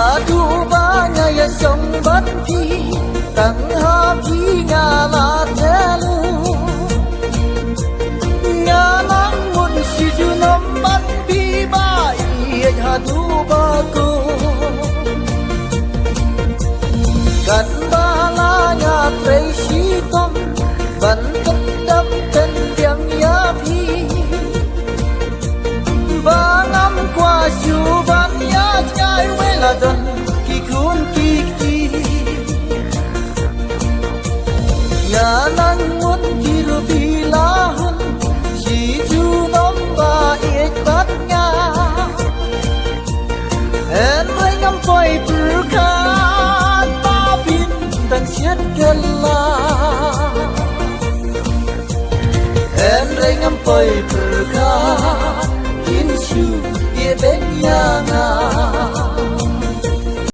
Aduh banyak song banti tang hapi ngala telu ngalang mun si junom banti bai aduh baku kan balanya trei tom ban kendam dan diam yapi bangam qua siu ban ya chai wela don ki kun ki nang mun ki ru bilahun si ju nom ba ek bat nga en rai ngam poi purkan ba bin dan siat kala en rai ngam poi